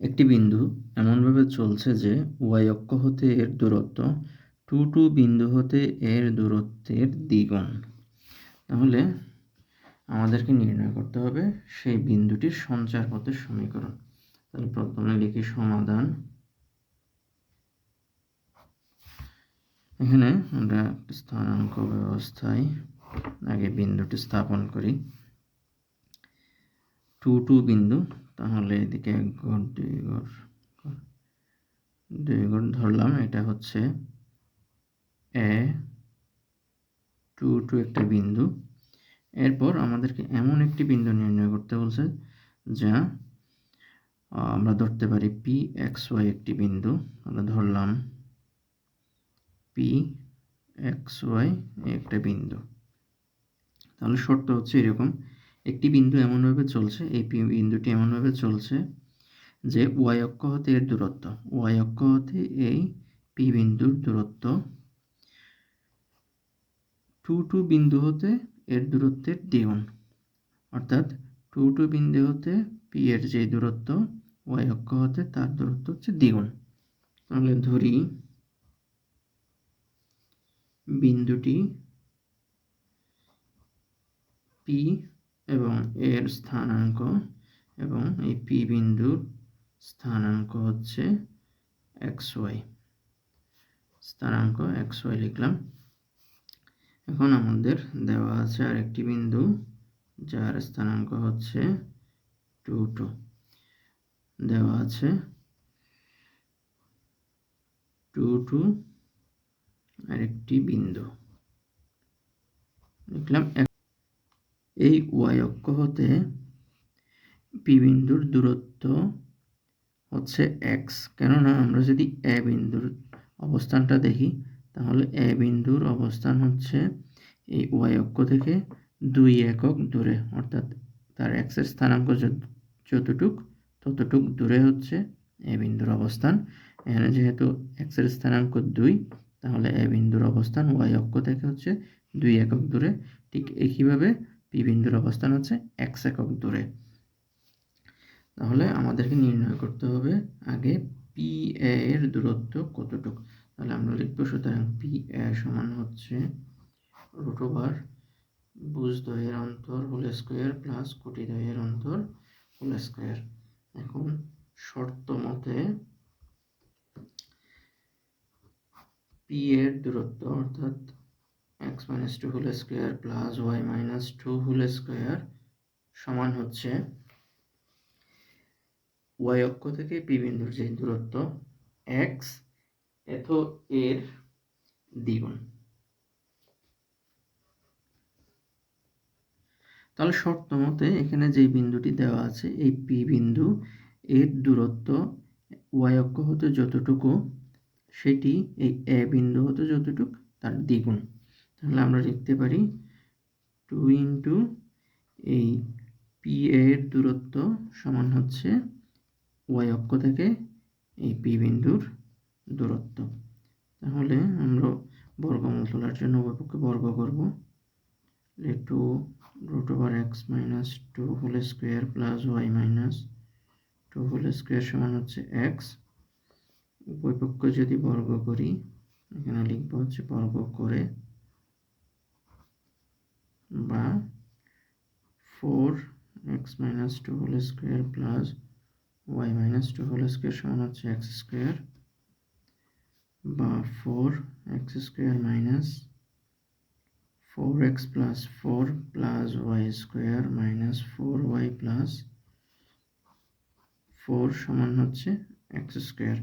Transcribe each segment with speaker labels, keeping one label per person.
Speaker 1: একটি বিন্দু এমনভাবে চলছে যে y অক্ষ হতে এর দূরত্ব 2 বিন্দু হতে এর দূরত্বের দ্বিগুণ। তাহলে আমাদেরকে নির্ণয় করতে হবে সেই বিন্দুটির সঞ্চার পথের সমীকরণ। তাহলে প্রথমে লিখি সমাধান। এখানে আমরা স্থানাঙ্ক ব্যবস্থায় আগে বিন্দুটি স্থাপন করি। 2 বিন্দু, তাহলে এদিকে 1 ঘর 2 ঘর ধরলাম। এটা হচ্ছে এ 2 একটা বিন্দু। এরপর আমাদেরকে এমন একটি বিন্দু নির্ণয় করতে বলছে যা আমরা ধরতে পারি পি এক্স ওয়াই একটি বিন্দু। আমরা ধরলাম পি এক্স ওয়াই একটা বিন্দু। তাহলে শর্ত হচ্ছে এরকম, একটি বিন্দু এমনভাবে চলছে, এই বিন্দুটি এমনভাবে চলছে যে ওয়াই অক্ষ হতে এর দূরত্ব, ওয়াই অক্ষ হতে এই পি বিন্দুর দূরত্ব 2 বিন্দু হতে এর দূরত্বের দ্বিগুণ। অর্থাৎ 2 বিন্দু হতে পি এর যে দূরত্ব ওয়াই অক্ষ হতে তার দূরত্ব হচ্ছে দ্বিগুণ। তাহলে ধরি বিন্দুটি পি এবং এর স্থানাঙ্ক এবং এই পি বিন্দুর স্থানাঙ্ক হচ্ছে এক্স ওয়াই, স্থানাঙ্ক এক্স ওয়াই লিখলাম। এখন আমাদের দেওয়া আছে আরেকটি বিন্দু যার স্থানাঙ্ক হচ্ছে 2 দেওয়া আছে 2 আরেকটি বিন্দু লিখলাম। এই ওয়াই অক্ষ হতে পি বিন্দুর দূরত্ব হচ্ছে এক্স, কেননা আমরা যদি এ বিন্দুর অবস্থানটা দেখি তাহলে এ বিন্দুর অবস্থান হচ্ছে এই ওয়াই অক্ষ থেকে 2 একক দূরে, অর্থাৎ তার এক্সের স্থানাঙ্ক যতটুক ততটুক দূরে হচ্ছে এ বিন্দুর অবস্থান। এখানে যেহেতু এক্সের স্থানাঙ্ক 2, তাহলে এ বিন্দুর অবস্থান ওয়াই অক্ষ থেকে হচ্ছে 2 একক দূরে। ঠিক একইভাবে পি বিন্দুর অবস্থান হচ্ছে এক্স একক দূরে। তাহলে আমাদেরকে নির্ণয় করতে হবে আগে পি এর দূরত্ব কতটুকু। তাহলে আমরা লিখব, সুতরাং পি এ সমান হচ্ছে √, ভুজদ্বয়ের অন্তর হোল স্কয়ার প্লাস কোটিদ্বয়ের অন্তর হোল স্কয়ার। এখন শর্ত মতে পি এর দূরত্ব অর্থাৎ x - 2 whole square plus y - 2 whole square সমান হচ্ছে ওয়াই অক্ষ থেকে পি বিন্দুর যে দূরত্ব x এত এর দ্বিগুণ। তাহলে শর্ত মতে এখানে যে বিন্দুটি দেওয়া আছে এই পি বিন্দু এর দূরত্ব ওয়াই অক্ষ হতে যতটুকু সেটি এই এ বিন্দু হতে যতটুকু তার দ্বিগুণ। তাহলে আমরা লিখতে পারি 2 এই পি এর দূরত্ব সমান হচ্ছে ওয়াই অক্ষ থেকে এই পি বিন্দুর দূরত্ব। তাহলে আমরা বর্গমূল তোলার জন্য উভয়পক্ষে বর্গ করব। 2 √x - 2 whole square plus y - 2 whole square সমান হচ্ছে x। উভয়পক্ষ যদি বর্গ করি, এখানে লিখব হচ্ছে বর্গ করে, বা 4x - 2 whole square plus y - 2 whole square সমান হচ্ছে x স্কয়ার, বা 4x square minus 4x plus 4 plus y square minus 4y plus 4 সমান হচ্ছে x স্কয়ার।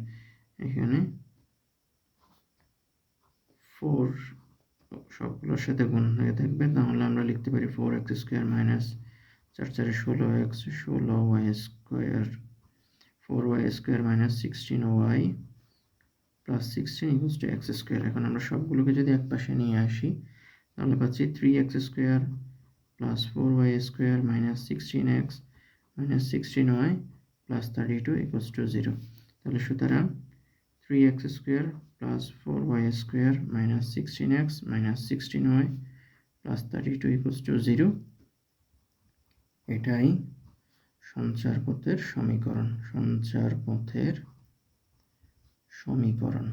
Speaker 1: এখানে 4 সবগুলোর সাথে গুণ হয়ে থাকবে, তাহলে আমরা লিখতে পারি 4x square minus 4 4 16x 16y square 4y square minus 16y plus 16 equals to x square. এখন আমরা সবগুলোকে যদি একপাশে নিয়ে আসি তাহলে পাচ্ছি 3x square plus 4y square minus 16x minus 16y plus 32 equals to 0। তাহলে সুতরাং 3x square plus 4y square minus 16x minus 16y plus 32 equals to 0, এটাই সঞ্চারপথের সমীকরণ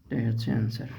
Speaker 1: এটাই হচ্ছে অ্যান্সার।